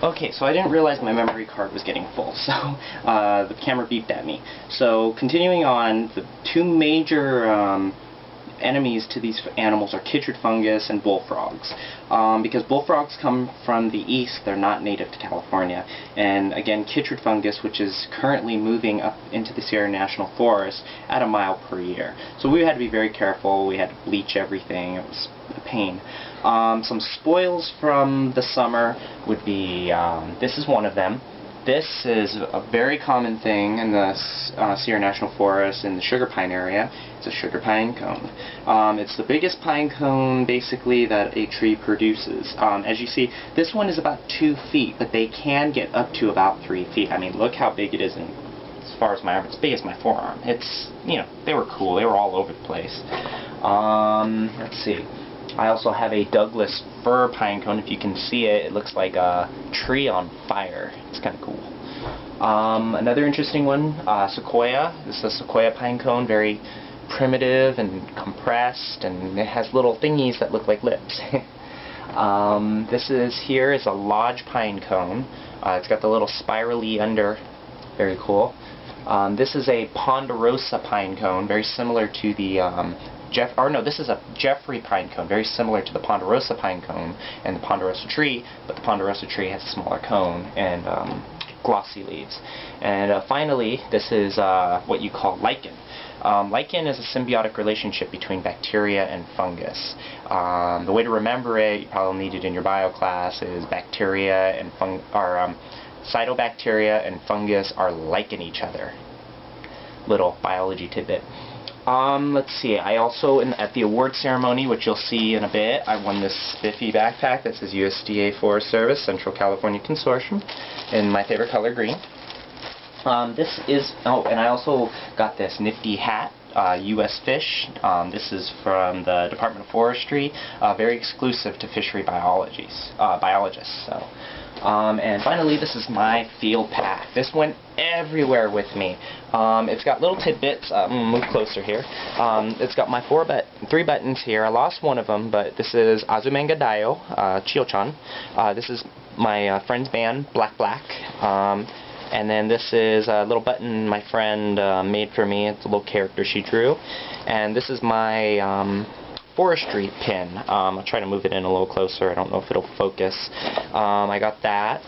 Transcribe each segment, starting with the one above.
Okay, so I didn't realize my memory card was getting full, so the camera beeped at me. So continuing on, the two major enemies to these animals are chytrid fungus and bullfrogs. Because bullfrogs come from the east, they're not native to California. And again, chytrid fungus, which is currently moving up into the Sierra National Forest at 1 mile per year. So we had to be very careful, we had to bleach everything, it was a pain. Some spoils from the summer would be, this is one of them. This is a very common thing in the Sierra National Forest in the sugar pine area. It's a sugar pine cone. It's the biggest pine cone basically that a tree produces. As you see, this one is about 2 feet, but they can get up to about 3 feet. I mean, look how big it is in, as far as my arm. It's as big as my forearm. It's, you know, they were cool. They were all over the place. Let's see. I also have a Douglas fir pine cone. If you can see it, it looks like a tree on fire. It's kind of cool. Another interesting one, sequoia. This is a sequoia pine cone, very primitive and compressed, and it has little thingies that look like lips. This here is a lodge pine cone. It's got the little spirally under. Very cool. This is a ponderosa pine cone, very similar to the this is a Jeffrey pine cone, very similar to the ponderosa pine cone and the ponderosa tree, but the ponderosa tree has a smaller cone and glossy leaves. And finally, this is what you call lichen. Lichen is a symbiotic relationship between bacteria and fungus. The way to remember it, you probably need it in your bio class, is bacteria and cyanobacteria and fungus are liking each other. Little biology tidbit. Let's see, I also, at the award ceremony, which you'll see in a bit, I won this spiffy backpack that says USDA Forest Service, Central California Consortium, in my favorite color, green. And I also got this nifty hat, U.S. Fish. This is from the Department of Forestry, very exclusive to fishery biologists. And finally, this is my field pack. This went everywhere with me. It's got little tidbits. Move closer here. It's got my 3 buttons here. I lost one of them, but this is Azumanga Daioh, Chio-chan. This is my friend's band, Black Black. And then this is a little button my friend made for me. It's a little character she drew. And this is my forestry pin. I'll try to move it in a little closer. I don't know if it'll focus. I got that.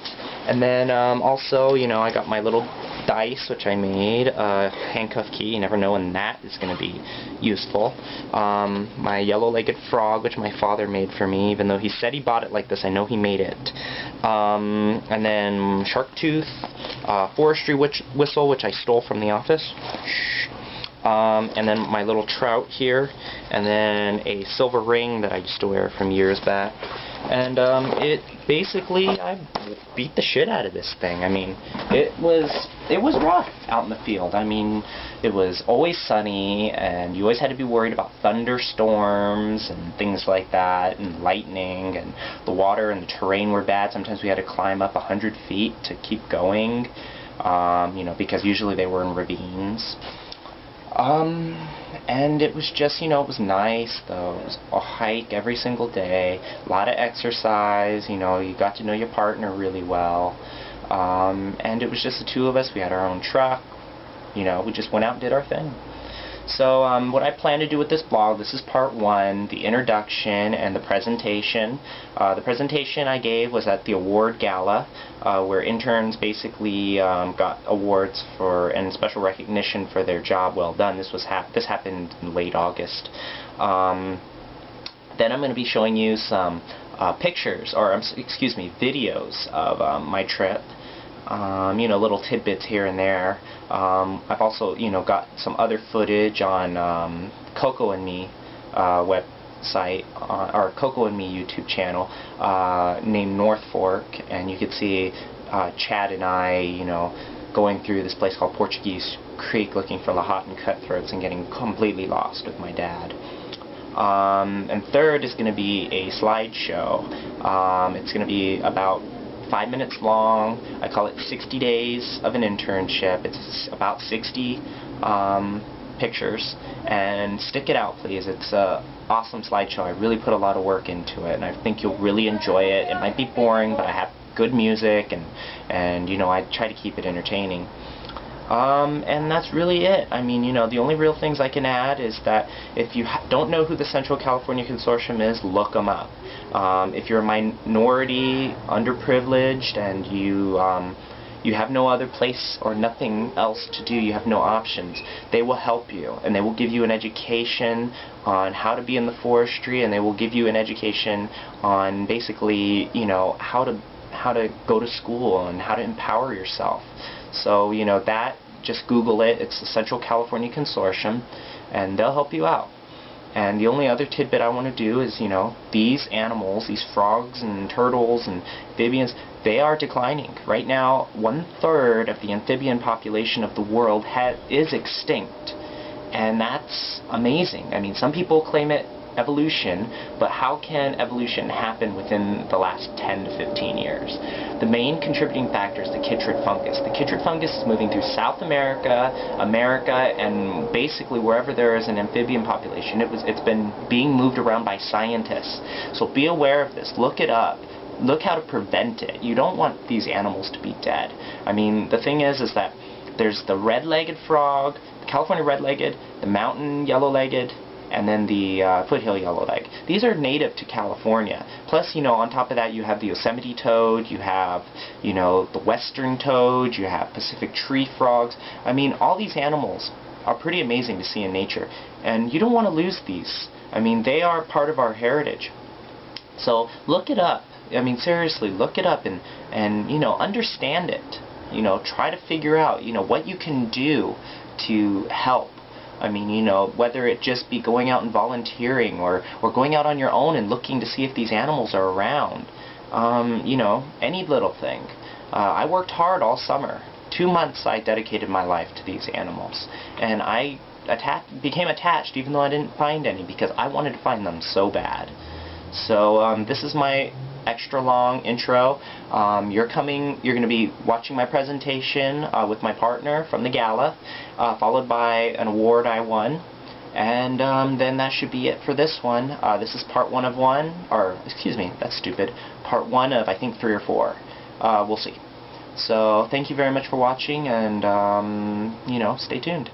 And then also, you know, I got my little dice, which I made. Handcuff key. You never know when that is going to be useful. My yellow-legged frog, which my father made for me, even though he said he bought it like this. I know he made it. And then shark tooth, forestry whistle, which I stole from the office. And then my little trout here, and then a silver ring that I used to wear from years back. And I beat the shit out of this thing. I mean, it was rough out in the field. I mean, it was always sunny, and you always had to be worried about thunderstorms and things like that, and lightning, and the water and the terrain were bad. Sometimes we had to climb up 100 feet to keep going, you know, because usually they were in ravines. And it was just, you know, it was nice, though. It was a hike every single day, a lot of exercise, you know, you got to know your partner really well. And it was just the 2 of us. We had our own truck, you know, we just went out and did our thing. So what I plan to do with this blog, this is part 1, the introduction and the presentation. The presentation I gave was at the award gala, where interns basically got awards for and special recognition for their job well done. This happened in late August. Then I'm going to be showing you some pictures, or excuse me, videos of my trip. You know, little tidbits here and there. I've also, you know, got some other footage on Coco and Me website, or Coco and Me YouTube channel, named North Fork, and you can see Chad and I, you know, going through this place called Portuguese Creek looking for Lahontan cutthroats and getting completely lost with my dad. And third is going to be a slideshow. It's going to be about 5 minutes long. I call it 60 days of an internship. It's about 60 pictures, and stick it out, please. It's an awesome slideshow. I really put a lot of work into it, and I think you'll really enjoy it. It might be boring, but I have good music, and you know, I try to keep it entertaining. And that's really it. I mean, you know, the only real things I can add is that if you don't know who the Central California Consortium is, look them up. If you're a minority, underprivileged, and you have no other place or nothing else to do, you have no options, they will help you, and they will give you an education on how to be in the forestry, and they will give you an education on basically, you know, how to go to school and how to empower yourself. So, you know, that, just Google it. It's the Central California Consortium, and they'll help you out. And the only other tidbit I want to do is, you know, these animals, these frogs and turtles and amphibians, they are declining. Right now, 1/3 of the amphibian population of the world is extinct. And that's amazing. I mean, some people claim it evolution, but how can evolution happen within the last 10 to 15 years? The main contributing factor is the chytrid fungus. The chytrid fungus is moving through South America, and basically wherever there is an amphibian population. It's been being moved around by scientists. So be aware of this. Look it up. Look how to prevent it. You don't want these animals to be dead. I mean, the thing is that there's the red-legged frog, the California red-legged, the mountain yellow-legged, and then the foothill yellowleg. These are native to California. Plus, you know, on top of that, you have the Yosemite toad, you have, you know, the western toad, you have Pacific tree frogs. I mean, all these animals are pretty amazing to see in nature, and you don't want to lose these. I mean, they are part of our heritage. So look it up. I mean, seriously, look it up and you know, understand it. You know, try to figure out, you know, what you can do to help. I mean, you know, whether it just be going out and volunteering or going out on your own and looking to see if these animals are around. You know, any little thing. I worked hard all summer. 2 months I dedicated my life to these animals. And I became attached even though I didn't find any, because I wanted to find them so bad. So this is my extra long intro. You're going to be watching my presentation with my partner from the gala, followed by an award I won, and then that should be it for this one. This is part 1 of 1, or excuse me, that's stupid, part 1 of I think 3 or 4. We'll see. So thank you very much for watching, and you know, stay tuned.